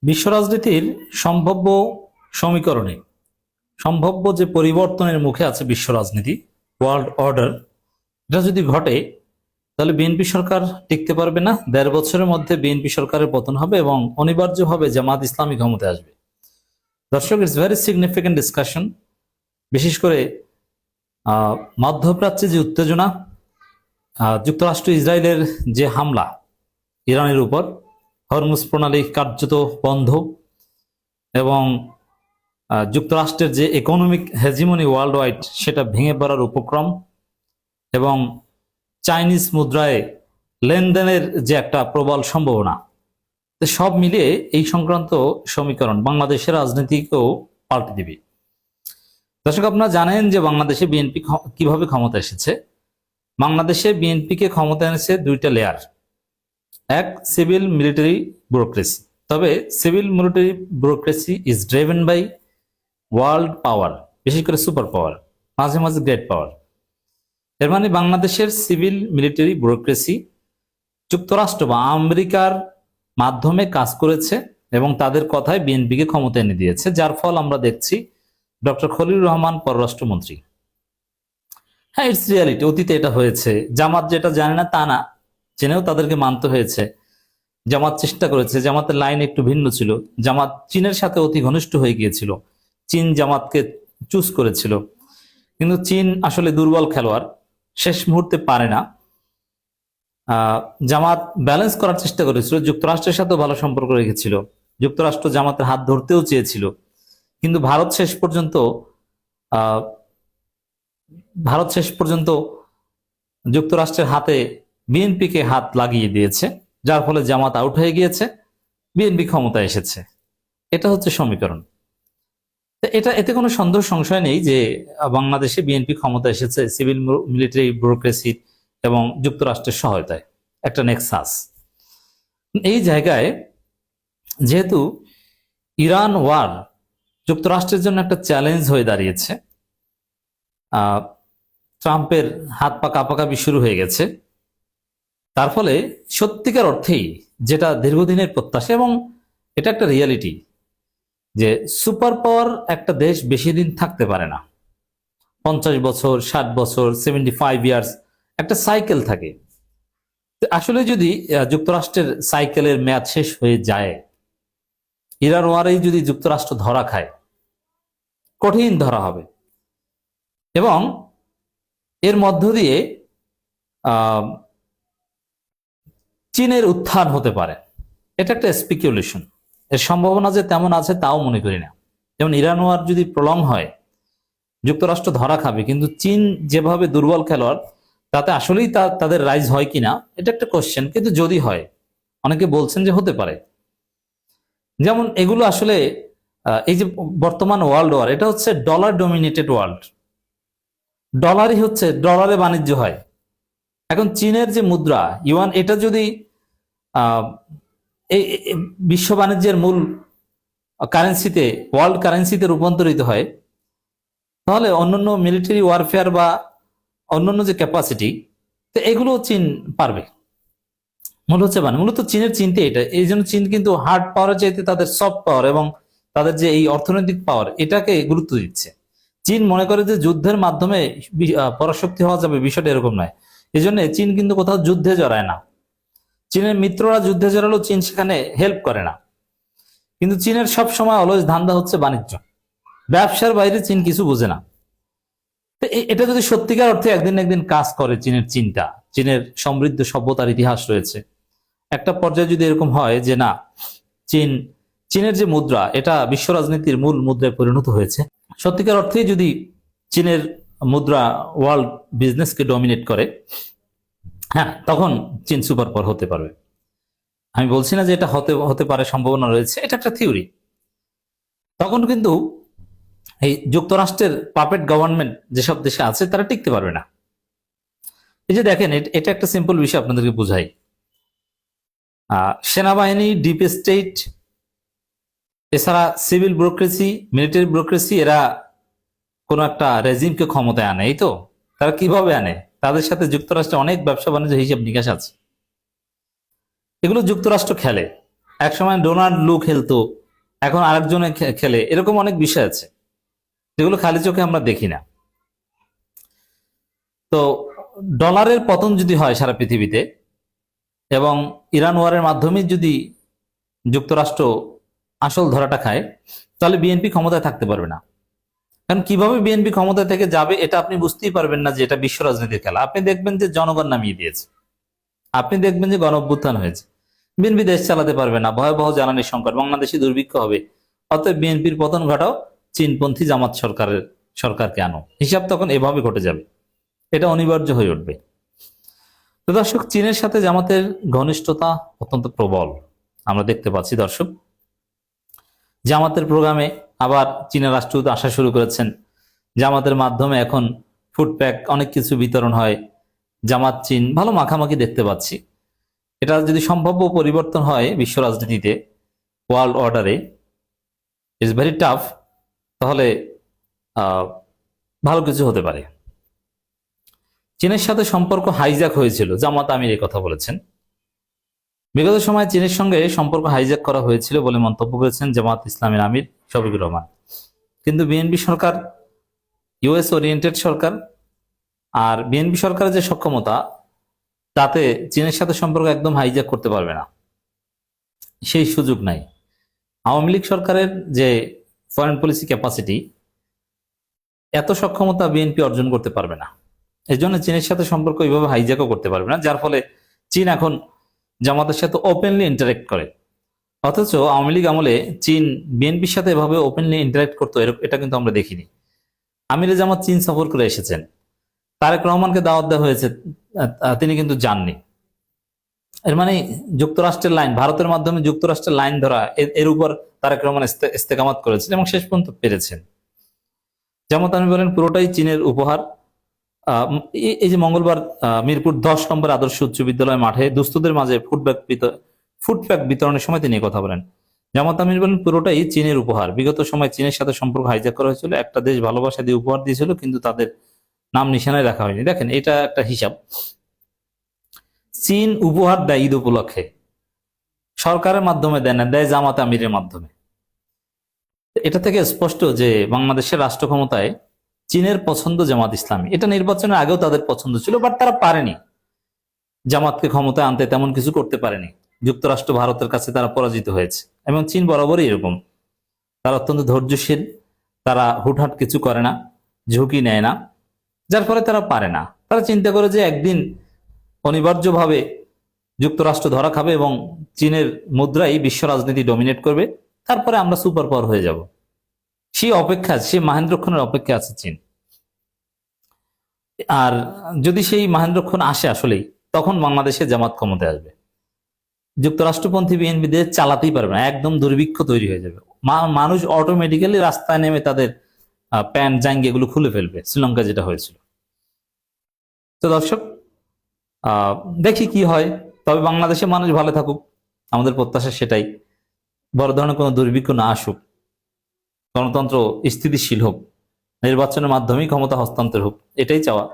বিশ্ব রাজনীতির সম্ভাব্য সমীকরণে সম্ভাব্য যে পরিবর্তনের মুখে আছে বিশ্ব রাজনীতি, ওয়ার্ল্ড অর্ডার, এটা যদি ঘটে তাহলে বিএনপি সরকার টিকতে পারবে না। ১.৫ বছরের মধ্যে বিএনপি সরকারের পতন হবে এবং অনিবার্যভাবে জামাত ইসলামী ক্ষমতায় আসবে। দর্শক, ইটস ভেরি সিগনিফিকেন্ট ডিসকাশন। বিশেষ করে মধ্যপ্রাচ্যে যে উত্তেজনা, যুক্তরাষ্ট্র ইসরায়েলের যে হামলা ইরানের উপর, হরমুজ প্রণালী কার্যত বন্ধ এবং যুক্তরাষ্ট্রের যে ইকোনমিক হেজিমনি ওয়ার্ল্ড ওয়াইড সেটা ভেঙে পড়ার উপক্রম এবং চাইনিজ মুদ্রায় লেনদেনের যে একটা প্রবল সম্ভাবনা, সব মিলিয়ে এই সংক্রান্ত সমীকরণ বাংলাদেশের রাজনীতিকেও পাল্টে দিবে। দর্শক, আপনারা জানেন যে বাংলাদেশে বিএনপি কিভাবে ক্ষমতা এসেছে। বাংলাদেশে বিএনপিকে ক্ষমতা এনেছে দুইটা লেয়ার। এক, সিভিল মিলিটারি ব্যুরোক্রেসি। তবে civil military bureaucracy is driven by world power, বিশেষ করে সুপার পাওয়ার, মাঝে মাঝে গ্রেট পাওয়ার। এর মানে বাংলাদেশের সিভিল মিলিটারি ব্যুরোক্রেসি যুক্তরাষ্ট্র বা আমেরিকার মাধ্যমে কাজ করেছে এবং তাদের কথায় বিএনপিকে ক্ষমতা এনে দিয়েছে, যার ফল আমরা দেখছি ডক্টর খলিলুর রহমান পররাষ্ট্রমন্ত্রী। হ্যাঁ, ইটস রিয়ালিটি। অতীতে এটা হয়েছে। জামাত যেটা জানে না তা না, জেনেও তাদেরকে মানতে হয়েছে। জামাত চেষ্টা করেছে, জামাতের লাইন একটু ভিন্ন ছিল। জামাত চীনের সাথে অতি ঘনিষ্ঠ হয়ে গিয়েছিল, চীন জামাতকে চুজ করেছিল, কিন্তু চীন আসলে দুর্বল খেলোয়াড়, শেষ মুহূর্তে পারে না। জামাত ব্যালেন্স করার চেষ্টা করেছিল, যুক্তরাষ্ট্রের সাথেও ভালো সম্পর্ক রেখেছিল, যুক্তরাষ্ট্র জামাতের হাত ধরতেও চেয়েছিল, কিন্তু ভারত শেষ পর্যন্ত যুক্তরাষ্ট্রের হাতে বিএনপিকে হাত লাগিয়ে দিয়েছে, যার ফলে জামাত আউট হয়ে গিয়েছে, বিএনপি ক্ষমতা এসেছে। এটা হচ্ছে সমীকরণ। এতে কোনো সন্দেহ সংশয় নেই যে বাংলাদেশে বিএনপি ক্ষমতা এসেছে সিভিল মিলিটারি ব্যুরোক্রেসি এবং যুক্তরাষ্ট্রের সহায়তায়, একটা নেক্সাস। এই জায়গায় যেহেতু ইরান ওয়ার যুক্তরাষ্ট্রের জন্য একটা চ্যালেঞ্জ হয়ে দাঁড়িয়েছে, ট্রাম্পের হাত পা কাঁপাকাঁপি শুরু হয়ে গেছে, তার ফলে সত্যিকার অর্থেই যেটা দীর্ঘদিনের প্রত্যাশা এবং এটা একটা রিয়ালিটি যে সুপার পাওয়ার একটা দেশ বেশি দিন থাকতে পারে না। 50 বছর, 60 বছর, 75 ইয়ার্স একটা সাইকেল থাকে। আসলে যদি যুক্তরাষ্ট্রের সাইকেলের মেয়াদ শেষ হয়ে যায়, ইরান ওয়ারেই যদি যুক্তরাষ্ট্র ধরা খায়, কঠিন ধরা হবে এবং এর মধ্য দিয়ে চীনের উত্থান হতে পারে। এটা একটা স্পেকুলেশন। এর সম্ভাবনা যে তেমন আছে তাও মনে করি না। যেমন ইরান ওয়ার যদি প্রলং হয়, যুক্তরাষ্ট্র ধরা খাবে, কিন্তু চীন যেভাবে দুর্বল খেলোয়াড়, তাতে আসলেই তাদের রাইজ হয় কিনা এটা একটা কোশ্চেন। কিন্তু যদি হয়, অনেকে বলছেন যে হতে পারে। যেমন এগুলো আসলে এই যে বর্তমান ওয়ার্ল্ড ওয়ার, এটা হচ্ছে ডলার ডমিনেটেড ওয়ার্ল্ড। ডলারই হচ্ছে, ডলারে বাণিজ্য হয়। এখন চীনের যে মুদ্রা ইউয়ান, এটা যদি এই বিশ্ব বাণিজ্যের মূল কারেন্সিতে, ওয়ার্ল্ড কারেন্সিতে রূপান্তরিত হয়, তাহলে অন্যান্য মিলিটারি ওয়ারফেয়ার বা অন্যান্য যে ক্যাপাসিটি, তো এগুলো চীন পারবে। মূলত চীনের চিন্তা এটা। এই জন্য চীন কিন্তু হার্ড পাওয়ারের চাইতে তাদের সফট পাওয়ার এবং তাদের যে এই অর্থনৈতিক পাওয়ার, এটাকে গুরুত্ব দিচ্ছে। চীন মনে করে যে যুদ্ধের মাধ্যমে পরাশক্তি হওয়া যাবে, বিষয়টা এরকম নয়। এই জন্য চীন কিন্তু কোথাও যুদ্ধে জড়ায় না। চীনের মিত্ররা যুদ্ধে জড়ালেও চীন সেখানে হেল্প করে না। কিন্তু চীনের সব সময় অলওয়েজ ধান্দা হচ্ছে বাণিজ্য, ব্যবসার বাইরে চীন কিছু বোঝে না। এটা যদি সত্যিকার অর্থে একদিন একদিন কাজ করে চীনের চিন্তা, চীনের সমৃদ্ধ সভ্যতার ইতিহাস রয়েছে, একটা পর্যায়ে যদি এরকম হয় যে না, চীনের যে মুদ্রা এটা বিশ্ব রাজনীতির মূল মুদ্রায় পরিণত হয়েছে, সত্যিকার অর্থেই যদি চীনের মুদ্রা ওয়ার্ল্ড বিজনেসকে ডমিনেট করে, হ্যাঁ, তখন চীন সুপার পাওয়ার হতে পারবে। আমি বলছি না যে এটা হতে পারে, সম্ভাবনা রয়েছে, এটা একটা থিওরি। তখন কিন্তু এই যুক্তরাষ্ট্রের পাপেট গভর্নমেন্ট যেসব দেশে আছে তারা টিকতে পারবে না। এই যে দেখেন, এটা একটা সিম্পল বিষয় আপনাদেরকে বুঝাই। সেনাবাহিনী, ডিপ স্টেট, এছাড়া সিভিল ব্যুরোক্রেসি, মিলিটারি ব্যুরোক্রেসি, এরা কোনো একটা রেজিমকে ক্ষমতায় আনে। এই তো তারা কিভাবে আনে? তাদের সাথে যুক্তরাষ্ট্রে অনেক ব্যবসা বাণিজ্য, হিসাব নিকাশ আছে, এগুলো যুক্তরাষ্ট্র খেলে। একসময় ডোনাল্ড লু খেলতো, এখন আরেকজনে খেলে, এরকম অনেক বিষয় আছে যেগুলো খালি চোখে আমরা দেখি না। তো ডলারের পতন যদি হয় সারা পৃথিবীতে এবং ইরান ওয়ারের মাধ্যমে যদি যুক্তরাষ্ট্র আসল ধরাটা খায়, তাহলে বিএনপি ক্ষমতায় থাকতে পারবে না। কারণ কিভাবে বিএনপি ক্ষমতায় থেকে যাবে এটা আপনি বুঝতেই পারবেন না যে এটা বিশ্ব রাজনীতির খেলা। আপনি দেখবেন যে জনগণ নামিয়ে দিয়েছে, আপনি দেখবেন যে গণ অভ্যুত্থান হয়েছে, বিএনপি দেশ চালাতে পারবে না, ভয়াবহ জ্বালানি সংকট, বাংলাদেশে দুর্ভিক্ষ হবে, অতএব বিএনপির পতন ঘটাও, চীনপন্থী জামাত সরকারকে আনো, হিসাব তখন এভাবে ঘটে যাবে, এটা অনিবার্য হয়ে উঠবে। তো দর্শক, চীনের সাথে জামাতের ঘনিষ্ঠতা অত্যন্ত প্রবল আমরা দেখতে পাচ্ছি। দর্শক, জামাতের প্রোগ্রামে আবার চীনের রাষ্ট্রদূত আসা শুরু করেছেন, জামাতের মাধ্যমে এখন ফুডপ্যাক অনেক কিছু বিতরণ হয়, জামাত চীন ভালো মাখামাখি দেখতে পাচ্ছি। এটা যদি সম্ভাব্য পরিবর্তন হয় বিশ্ব রাজনীতিতে, ওয়ার্ল্ড অর্ডারে, ইজ ভেরি টাফ, তাহলে ভালো কিছু হতে পারে। চীনের সাথে সম্পর্ক হাইজ্যাক হয়েছিল, জামাত আমির এই কথা বলেছেন। বিগত সময়ে চীনের সঙ্গে সম্পর্ক হাইজ্যাক করা হয়েছিল বলে মন্তব্য করেছেন জামাত ইসলামের আমির শফিকুর রহমান। কিন্তু বিএনপি সরকার ইউএস ওরিয়েন্টেড সরকার, আর বিএনপি সরকারের যে সক্ষমতা, তাতে চীনের সাথে সম্পর্ক একদম হাইজ্যাক করতে পারবে না, সেই সুযোগ নাই। আওয়ামী লীগ সরকারের যে ফরেন পলিসি ক্যাপাসিটি, এত সক্ষমতা বিএনপি অর্জন করতে পারবে না। এই জন্য চীনের সাথে সম্পর্ক এইভাবে হাইজ্যাকও করতে পারবে না, যার ফলে চীন এখন জামাতের সাথে ওপেনলি ইন্টারেক্ট করে। অথচ আওয়ামী লীগ আমলে চীন বিএনপির সাথে এভাবে ওপেনলি ইন্টারেক্ট করতো, এটা কিন্তু আমরা দেখিনি। আমিরে জামাত চীন সফর করে এসেছেন, তারেক রহমানকে দাওয়াত দেওয়া হয়েছে, তিনি কিন্তু যাননি। এর মানে যুক্তরাষ্ট্রের লাইন, ভারতের মাধ্যমে যুক্তরাষ্ট্রের লাইন ধরা, এর উপর তারেক রহমান ইস্তেকামাত করেছেন এবং শেষ পর্যন্ত পেরেছেন। জামাত আমি বলেন পুরোটাই চীনের উপহার। এই যে মঙ্গলবার মিরপুর 10 নম্বর আদর্শ উচ্চ বিদ্যালয় মাঠে দুস্থদের মাঝে ফুডপ্যাক বিতরণের সময় তিনি কথা বলেন। জামাত আমির বলেন পুরোটাই চীনের উপহার। বিগত সময় চীনের সাথে সম্পর্ক হাইজ্যাক করা হয়েছিল, একটা দেশ ভালোবাসা দিয়ে উপহার দিয়েছিল, কিন্তু তাদের নাম নিশানায় রাখা হয়নি। দেখেন, এটা একটা হিসাব। চীন উপহার দেয় ঈদ উপলক্ষে, সরকারের মাধ্যমে দেয় না, দেয় জামাত আমিরের মাধ্যমে। এটা থেকে স্পষ্ট যে বাংলাদেশের রাষ্ট্র ক্ষমতায় চীনের পছন্দ জামাত ইসলামী। এটা নির্বাচনের আগেও তাদের পছন্দ ছিল, বাট তারা পারেনি জামাতকে ক্ষমতায় আনতে, তেমন কিছু করতে পারেনি। যুক্তরাষ্ট্র ভারতের কাছে তারা পরাজিত হয়েছে, এবং চীন বরাবরই এরকম, তারা অত্যন্ত ধৈর্যশীল, তারা হুটহাট কিছু করে না, ঝুঁকি নেয় না, যার ফলে তারা পারে না। তারা চিন্তা করে যে একদিন অনিবার্যভাবে যুক্তরাষ্ট্র ধরা খাবে এবং চীনের মুদ্রাই বিশ্ব রাজনীতি ডমিনেট করবে, তারপরে আমরা সুপার পাওয়ার হয়ে যাব। সেই অপেক্ষা, সেই মাহেন্দ্রক্ষণের অপেক্ষা আছে চীন। আর যদি সেই মাহেন্দ্রক্ষণ আসে আসলেই, তখন বাংলাদেশে জামাত ক্ষমতায় আসবে, যুক্তরাষ্ট্রপন্থী বিএনপি দেশ চালাতেই পারবে না, একদম দুর্ভিক্ষ তৈরি হয়ে যাবে। মানুষ অটোমেটিক্যালি রাস্তায় নেমে তাদের প্যান্ট জাঙ্গি এগুলো খুলে ফেলবে, শ্রীলঙ্কা যেটা হয়েছিল। তো দর্শক, দেখি কি হয়। তবে বাংলাদেশে মানুষ ভালো থাকুক, আমাদের প্রত্যাশা সেটাই। বড় ধরনের কোনো দুর্ভিক্ষ না আসুক, গণতন্ত্র স্থিতিশীল হোক, নির্বাচনের মাধ্যমেই ক্ষমতা হস্তান্তর হোক, এটাই চাওয়া।